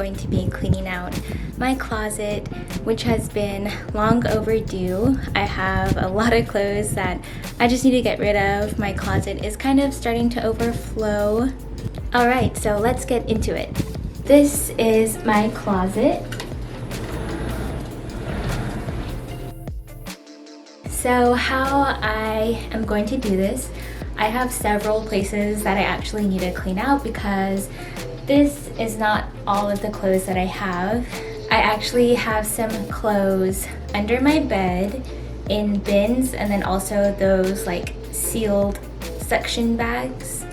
going to be cleaning out my closet, which has been long overdue. I have a lot of clothes that I just need to get rid of. My closet is kind of starting to overflow. Alright, so let's get into it. This is my closet. So how I am going to do this, I have several places that I actually need to clean out because this is not all of the clothes that I have. I actually have some clothes under my bed in bins, and then also those like sealed suction bags.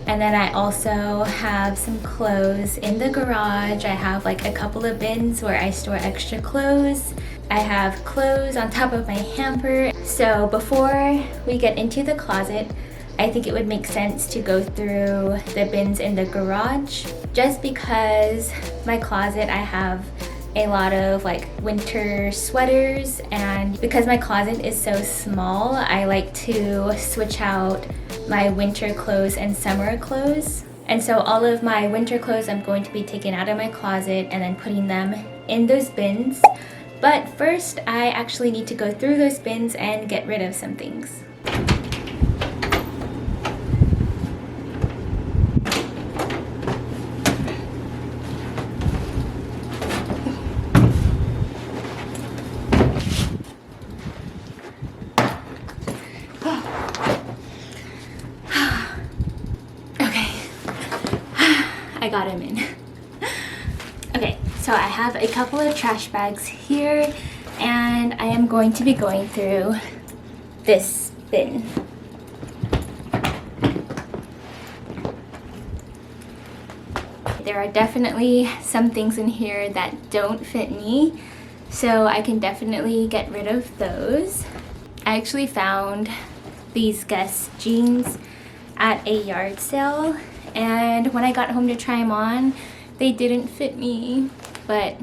And then I also have some clothes in the garage. I have like a couple of bins where I store extra clothes. I have clothes on top of my hamper. So before we get into the closet, I think it would make sense to go through the bins in the garage, just because my closet, I have a lot of like winter sweaters, and because my closet is so small, I like to switch out my winter clothes and summer clothes. And so all of my winter clothes I'm going to be taking out of my closet and then putting them in those bins. But first, I actually need to go through those bins and get rid of some things. I got him in. Okay, so I have a couple of trash bags here, and I am going to be going through this bin. There are definitely some things in here that don't fit me, so I can definitely get rid of those. I actually found these Guess jeans at a yard sale, and when I got home to try them on, they didn't fit me, but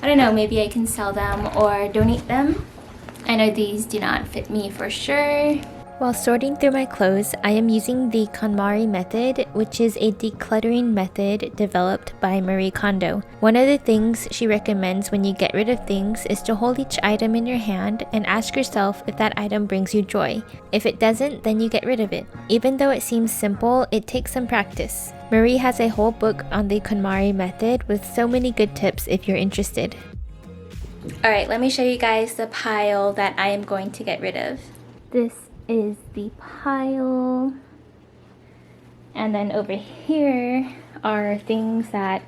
I don't know, maybe I can sell them or donate them. I know these do not fit me for sure. While sorting through my clothes, I am using the KonMari method, which is a decluttering method developed by Marie Kondo. One of the things she recommends when you get rid of things is to hold each item in your hand and ask yourself if that item brings you joy. If it doesn't, then you get rid of it. Even though it seems simple, it takes some practice. Marie has a whole book on the KonMari method with so many good tips if you're interested. Alright, let me show you guys the pile that I am going to get rid of. This is the pile, and then over here are things that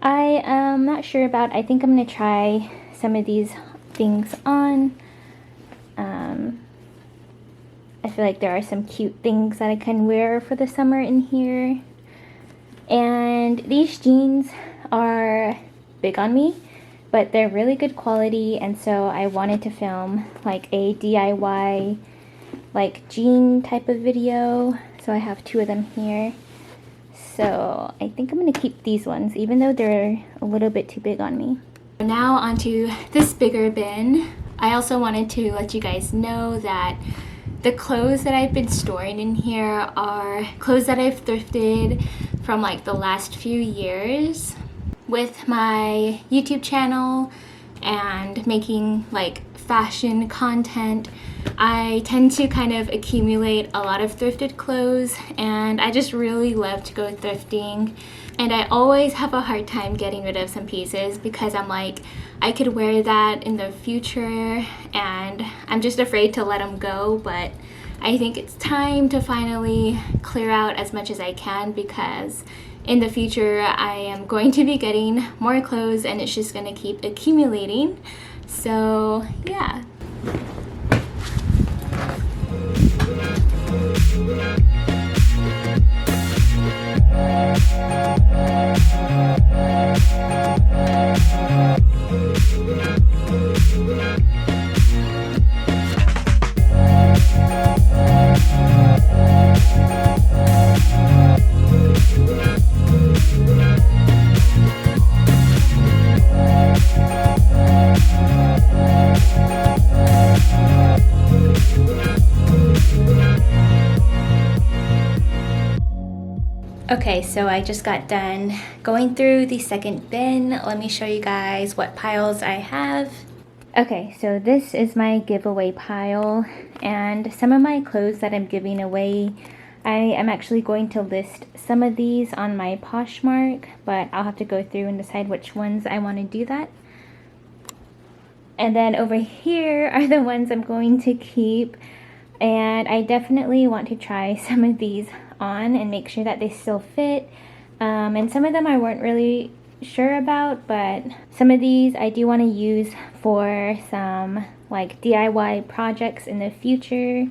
I am not sure about. I think I'm gonna try some of these things on. I feel like there are some cute things that I can wear for the summer in here, and these jeans are big on me, but they're really good quality, and so I wanted to film like a DIY like jean type of video, so I have two of them here. So I think I'm gonna keep these ones even though they're a little bit too big on me. Now onto this bigger bin. I also wanted to let you guys know that the clothes that I've been storing in here are clothes that I've thrifted from like the last few years. With my YouTube channel and making like fashion content, I tend to kind of accumulate a lot of thrifted clothes, and I just really love to go thrifting, and I always have a hard time getting rid of some pieces because I'm like, I could wear that in the future and I'm just afraid to let them go. But I think it's time to finally clear out as much as I can, because in the future I am going to be getting more clothes and it's just gonna keep accumulating. So yeah. Okay, so I just got done going through the second bin. Let me show you guys what piles I have. Okay, so this is my giveaway pile, and some of my clothes that I'm giving away, I am actually going to list some of these on my Poshmark, but I'll have to go through and decide which ones I want to do that. And then over here are the ones I'm going to keep, and I definitely want to try some of these on and make sure that they still fit. And some of them I weren't really sure about, but some of these I do want to use for some like DIY projects in the future,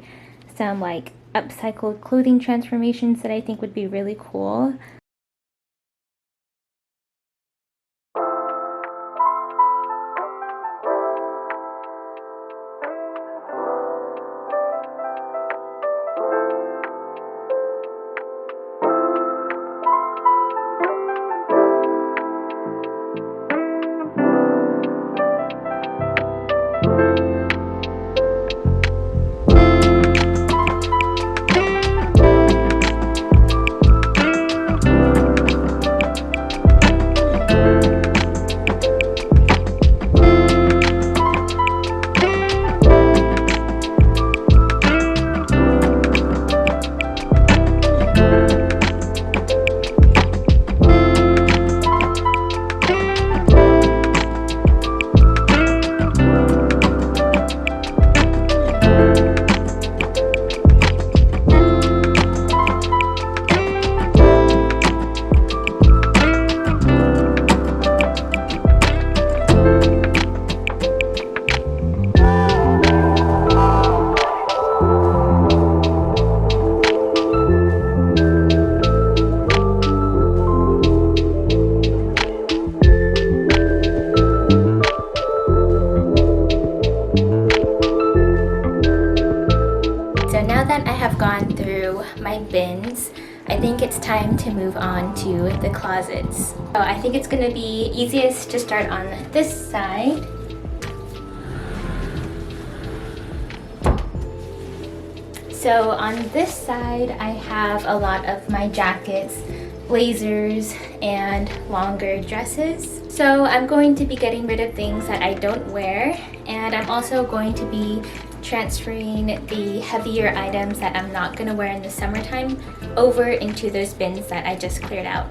some like upcycled clothing transformations that I think would be really cool. My bins, I think it's time to move on to the closets. So I think it's gonna be easiest to start on this side. So on this side I have a lot of my jackets, blazers, and longer dresses. So I'm going to be getting rid of things that I don't wear, and I'm also going to be transferring the heavier items that I'm not going to wear in the summertime over into those bins that I just cleared out.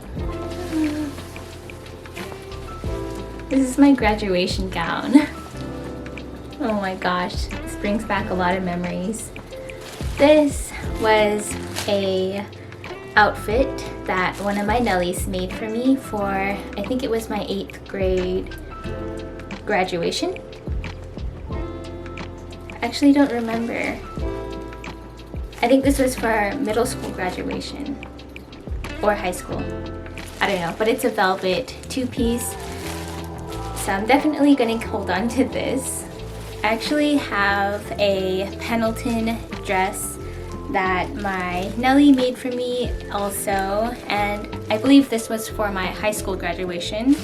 This is my graduation gown. Oh my gosh, this brings back a lot of memories. This was a outfit that one of my Nellies made for me for, I think it was my 8th grade graduation. Actually don't remember. I think this was for middle school graduation or high school. I don't know, but it's a velvet 2-piece. So I'm definitely gonna hold on to this. I actually have a Pendleton dress that my Nellie made for me also, and I believe this was for my high school graduation.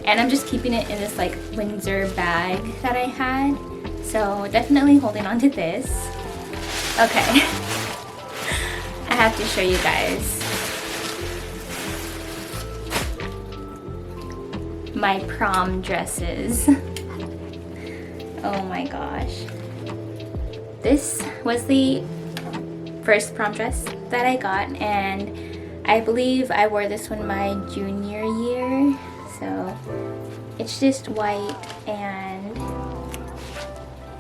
And I'm just keeping it in this like Windsor bag that I had. So definitely holding on to this. Okay, I have to show you guys my prom dresses. Oh my gosh. This was the first prom dress that I got, and I believe I wore this one my junior year. So it's just white and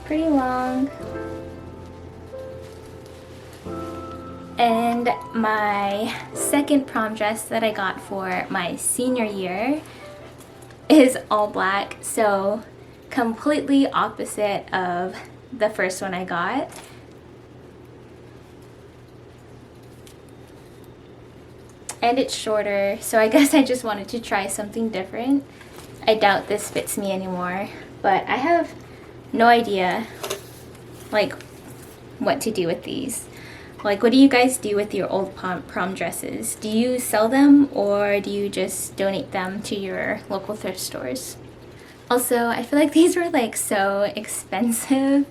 pretty long. And my second prom dress that I got for my senior year is all black, so completely opposite of the first one I got. And it's shorter, so I guess I just wanted to try something different. I doubt this fits me anymore, but I have no idea like what to do with these. Like, what do you guys do with your old prom dresses? Do you sell them, or do you just donate them to your local thrift stores? Also, I feel like these were like so expensive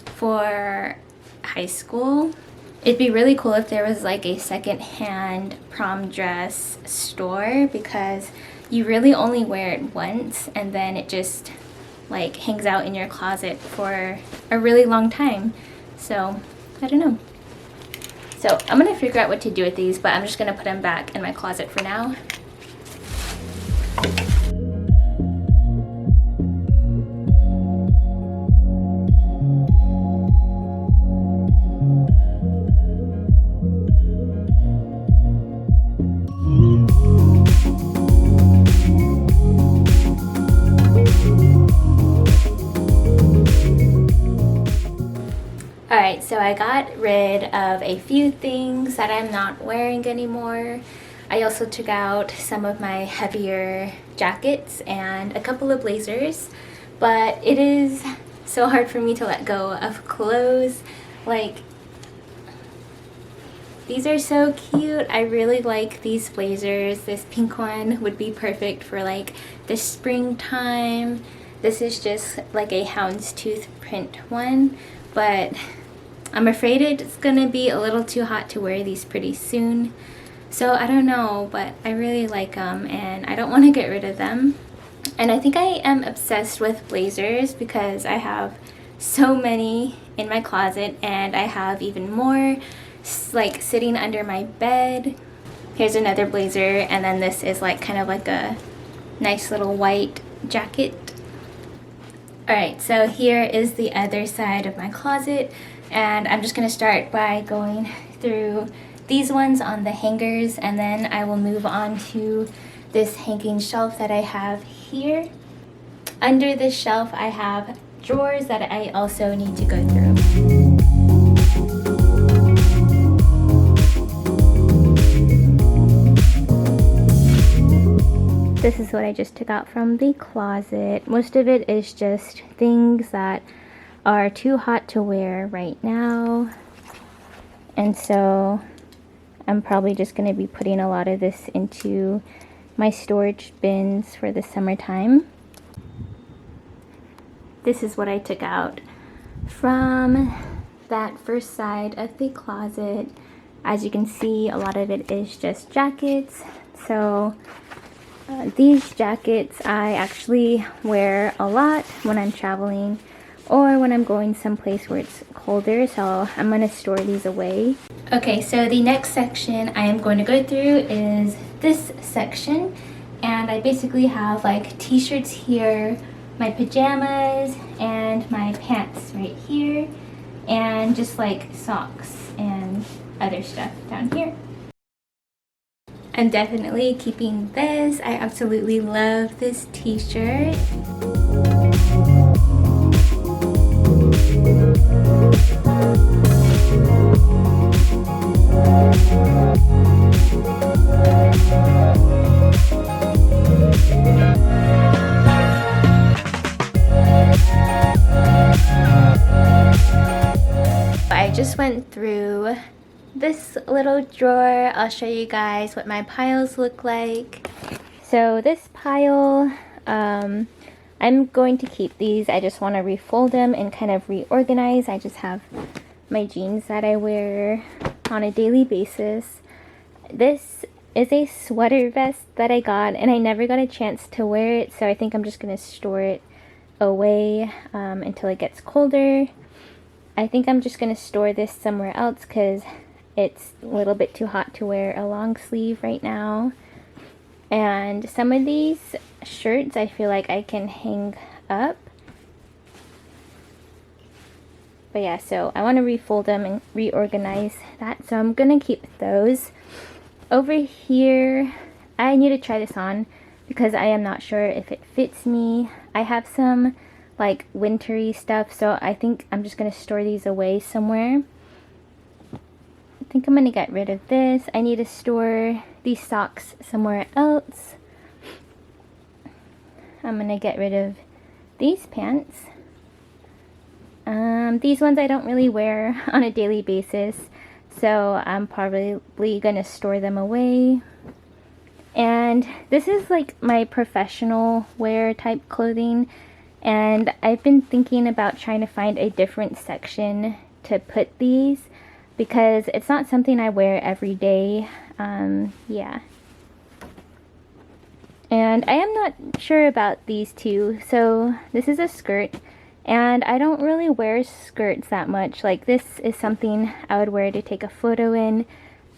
for high school. It'd be really cool if there was like a second-hand prom dress store, because you really only wear it once and then it just like hangs out in your closet for a really long time. So I don't know. So I'm gonna figure out what to do with these, but I'm just gonna put them back in my closet for now. Alright, so I got rid of a few things that I'm not wearing anymore. I also took out some of my heavier jackets and a couple of blazers, but it is so hard for me to let go of clothes. Like, these are so cute. I really like these blazers. This pink one would be perfect for like the springtime. This is just like a houndstooth print one, but I'm afraid it's gonna be a little too hot to wear these pretty soon. So I don't know, but I really like them and I don't want to get rid of them. And I think I am obsessed with blazers because I have so many in my closet, and I have even more like sitting under my bed. Here's another blazer, and then this is like kind of like a nice little white jacket. Alright, so here is the other side of my closet, and I'm just going to start by going through these ones on the hangers, and then I will move on to this hanging shelf that I have here. Under this shelf I have drawers that I also need to go through. This is what I just took out from the closet. Most of it is just things that are too hot to wear right now. And so I'm probably just going to be putting a lot of this into my storage bins for the summertime. This is what I took out from that first side of the closet. As you can see, a lot of it is just jackets. So these jackets I actually wear a lot when I'm traveling or when I'm going someplace where it's colder, so I'm going to store these away. Okay, so the next section I am going to go through is this section, and I basically have like t-shirts here, my pajamas, and my pants right here, and just like socks and other stuff down here. I'm definitely keeping this. I absolutely love this t-shirt. I just went through this little drawer. I'll show you guys what my piles look like. So this pile, I'm going to keep these. I just want to refold them and kind of reorganize. I just have my jeans that I wear on a daily basis. This is a sweater vest that I got, and I never got a chance to wear it, so I think I'm just going to store it away until it gets colder. I think I'm just going to store this somewhere else because it's a little bit too hot to wear a long sleeve right now. And some of these shirts I feel like I can hang up. But yeah, so I want to refold them and reorganize that. So I'm going to keep those. Over here, I need to try this on because I am not sure if it fits me. I have some like wintry stuff, so I think I'm just going to store these away somewhere. I think I'm going to get rid of this. I need to store these socks somewhere else. I'm going to get rid of these pants. These ones I don't really wear on a daily basis, so I'm probably going to store them away. And this is like my professional wear type clothing, and I've been thinking about trying to find a different section to put these. because it's not something I wear every day. Yeah. And I am not sure about these two. So this is a skirt, and I don't really wear skirts that much. Like, this is something I would wear to take a photo in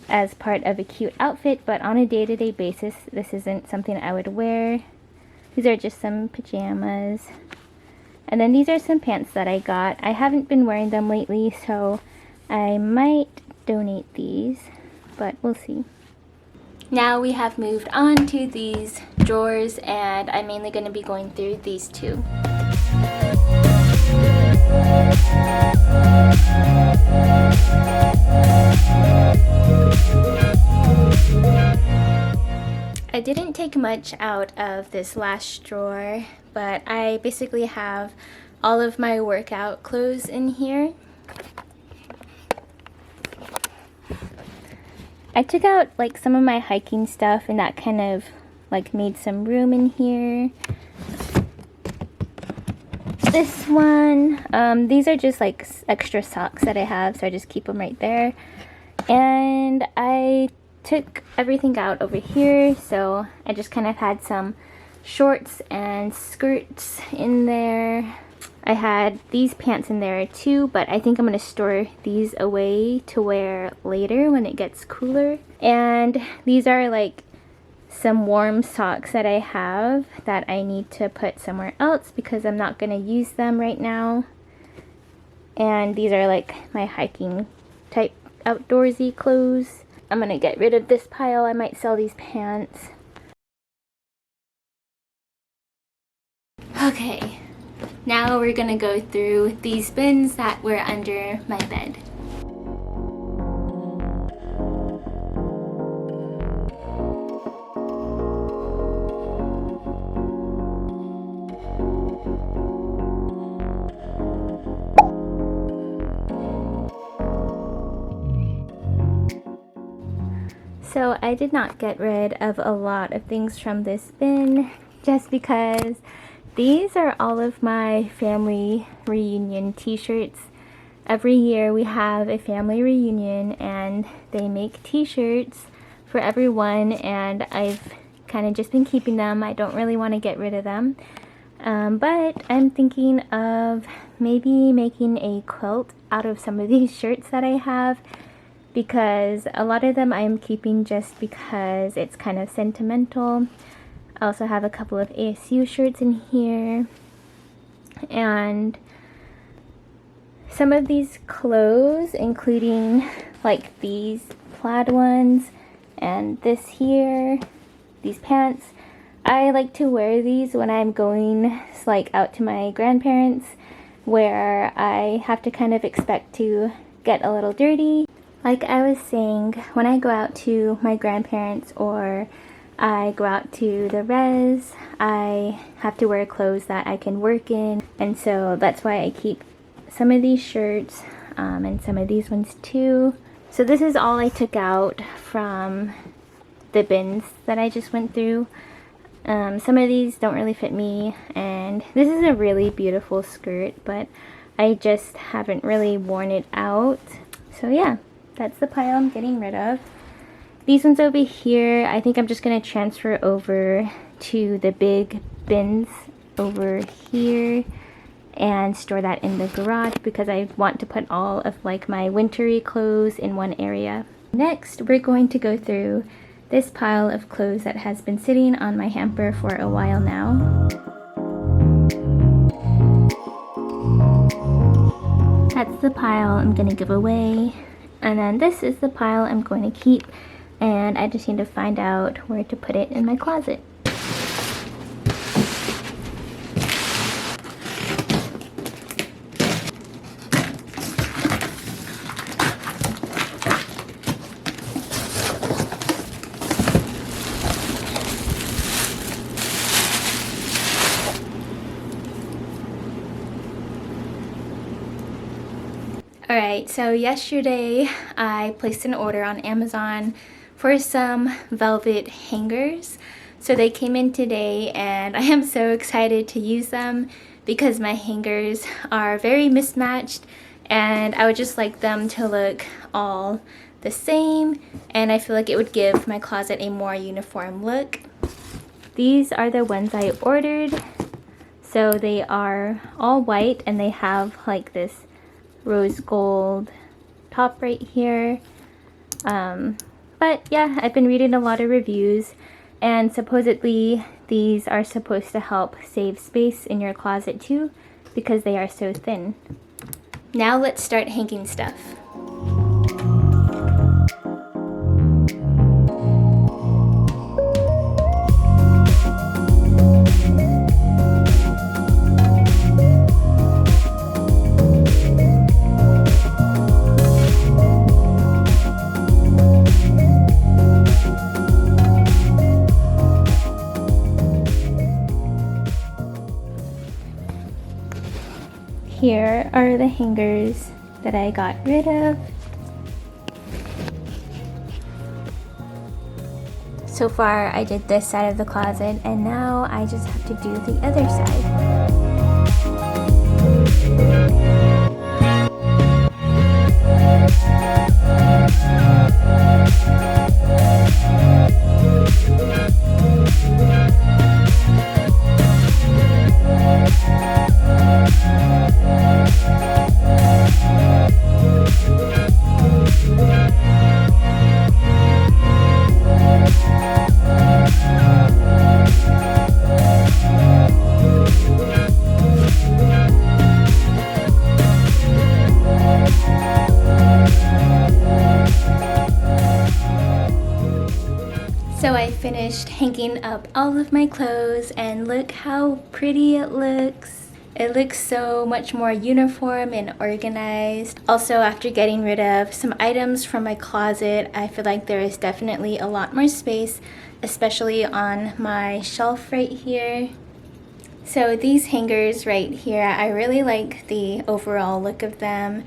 as part of a cute outfit, but on a day-to-day basis, this isn't something I would wear. These are just some pajamas. And then these are some pants that I got. I haven't been wearing them lately, so I might donate these, but we'll see. Now we have moved on to these drawers, and I'm mainly going to be going through these two. I didn't take much out of this last drawer, but I basically have all of my workout clothes in here. I took out like some of my hiking stuff, and that kind of like made some room in here. This one, these are just like extra socks that I have, so I just keep them right there. And I took everything out over here, so I just kind of had some shorts and skirts in there. I had these pants in there too, but I think I'm going to store these away to wear later when it gets cooler. And these are like some warm socks that I have that I need to put somewhere else because I'm not going to use them right now. And these are like my hiking type outdoorsy clothes. I'm going to get rid of this pile. I might sell these pants. Okay. Now we're gonna go through these bins that were under my bed. So I did not get rid of a lot of things from this bin just because these are all of my family reunion t-shirts. Every year we have a family reunion and they make t-shirts for everyone, and I've kind of just been keeping them. I don't really want to get rid of them. But I'm thinking of maybe making a quilt out of some of these shirts that I have, because a lot of them I'm keeping just because it's kind of sentimental. I also have a couple of ASU shirts in here, and some of these clothes, including like these plaid ones and this here, these pants. I like to wear these when I'm going like out to my grandparents, where I have to kind of expect to get a little dirty. Like I was saying, when I go out to my grandparents or I go out to the res, I have to wear clothes that I can work in, and so that's why I keep some of these shirts and some of these ones too. So this is all I took out from the bins that I just went through. Some of these don't really fit me, and this is a really beautiful skirt, but I just haven't really worn it out. So yeah, that's the pile I'm getting rid of. These ones over here, I think I'm just going to transfer over to the big bins over here and store that in the garage because I want to put all of like my wintry clothes in one area. Next, we're going to go through this pile of clothes that has been sitting on my hamper for a while now. That's the pile I'm going to give away. And then this is the pile I'm going to keep. And I just need to find out where to put it in my closet. Alright, so yesterday I placed an order on Amazon for some velvet hangers. So they came in today and I am so excited to use them because my hangers are very mismatched and I would just like them to look all the same, and I feel like it would give my closet a more uniform look. These are the ones I ordered. So they are all white and they have like this rose gold top right here. But yeah, I've been reading a lot of reviews, and supposedly these are supposed to help save space in your closet too, because they are so thin. Now let's start hanging stuff. Here are the hangers that I got rid of. So far I did this side of the closet, and now I just have to do the other side. So I finished hanging up all of my clothes, and look how pretty it looks. It looks so much more uniform and organized. Also, after getting rid of some items from my closet, I feel like there is definitely a lot more space, especially on my shelf right here. So these hangers right here, I really like the overall look of them.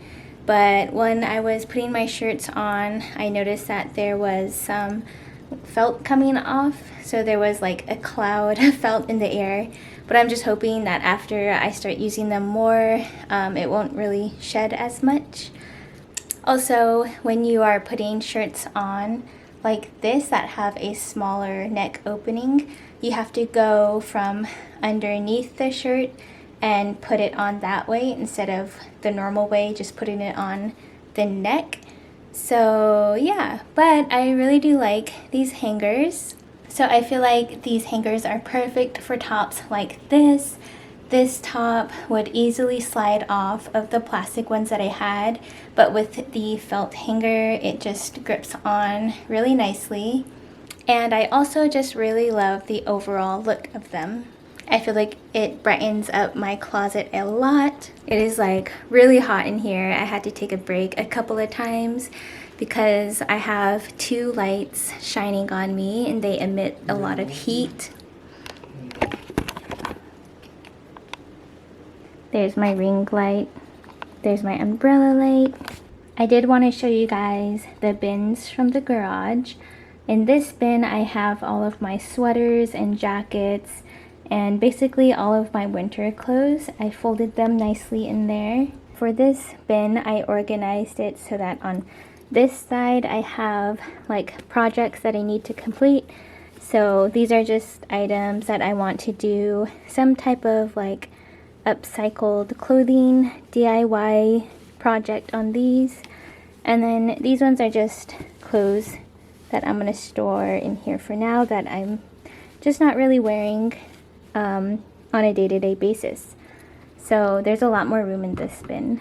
But when I was putting my shirts on, I noticed that there was some felt coming off, so there was like a cloud of felt in the air, but I'm just hoping that after I start using them more, it won't really shed as much. Also, when you are putting shirts on like this that have a smaller neck opening, you have to go from underneath the shirt and put it on that way instead of the normal way, just putting it on the neck. So yeah, but I really do like these hangers. So I feel like these hangers are perfect for tops like this. This top would easily slide off of the plastic ones that I had, but with the felt hanger, it just grips on really nicely. And I also just really love the overall look of them. I feel like it brightens up my closet a lot. It is like really hot in here. I had to take a break a couple of times because I have two lights shining on me and they emit a lot of heat. There's my ring light. There's my umbrella light. I did want to show you guys the bins from the garage. In this bin, I have all of my sweaters and jackets and basically all of my winter clothes. I folded them nicely in there. For this bin, I organized it so that on this side I have like projects that I need to complete. So these are just items that I want to do some type of like upcycled clothing DIY project on these. And then these ones are just clothes that I'm going to store in here for now that I'm just not really wearing on a day-to-day basis. So there's a lot more room in this bin.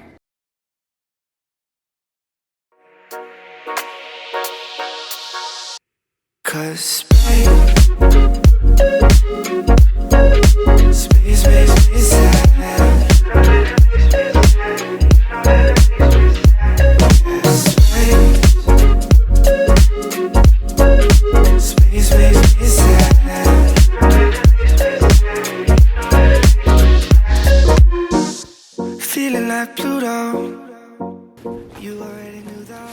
Feeling like Pluto. You already knew that.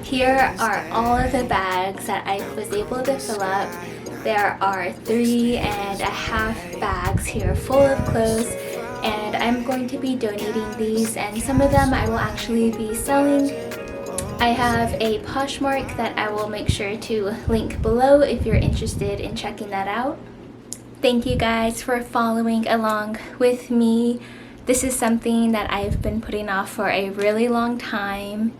Here are all of the bags that I was able to fill up there are 3.5 bags here full of clothes, and I'm going to be donating these, and some of them I will actually be selling. I have a Poshmark that I will make sure to link below if you're interested in checking that out. Thank you guys for following along with me. This is something that I've been putting off for a really long time.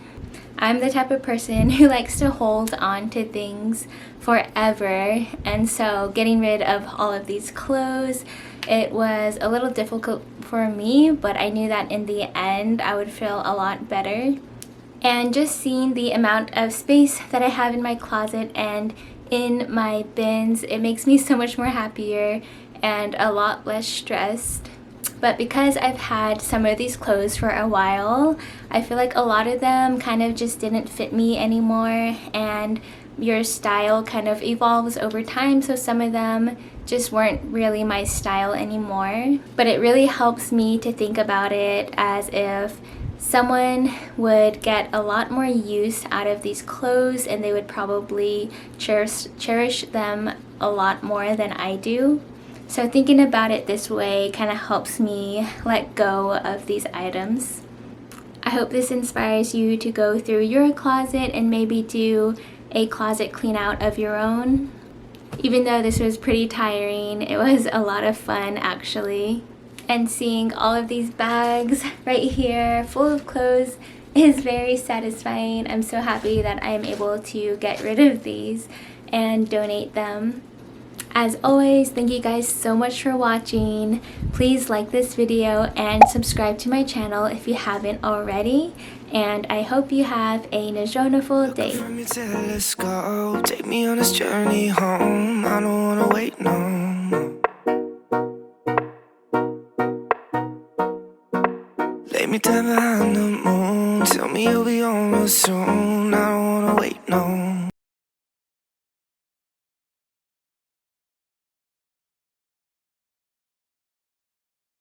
I'm the type of person who likes to hold on to things forever, and so getting rid of all of these clothes, it was a little difficult for me, but I knew that in the end I would feel a lot better. And just seeing the amount of space that I have in my closet and in my bins, it makes me so much more happier and a lot less stressed. But because I've had some of these clothes for a while, I feel like a lot of them kind of just didn't fit me anymore, and your style kind of evolves over time, so some of them just weren't really my style anymore. But it really helps me to think about it as if someone would get a lot more use out of these clothes, and they would probably cherish them a lot more than I do. So thinking about it this way kind of helps me let go of these items. I hope this inspires you to go through your closet and maybe do a closet clean out of your own. Even though this was pretty tiring, it was a lot of fun actually. And seeing all of these bags right here full of clothes is very satisfying. I'm so happy that I am able to get rid of these and donate them. As always, thank you guys so much for watching. Please like this video and subscribe to my channel if you haven't already. And I hope you have a Nizhoniful day. From your telescope, take me on this journey home. I don't wanna wait no more. Lay me down behind the moon. Tell me you'll be on real soon.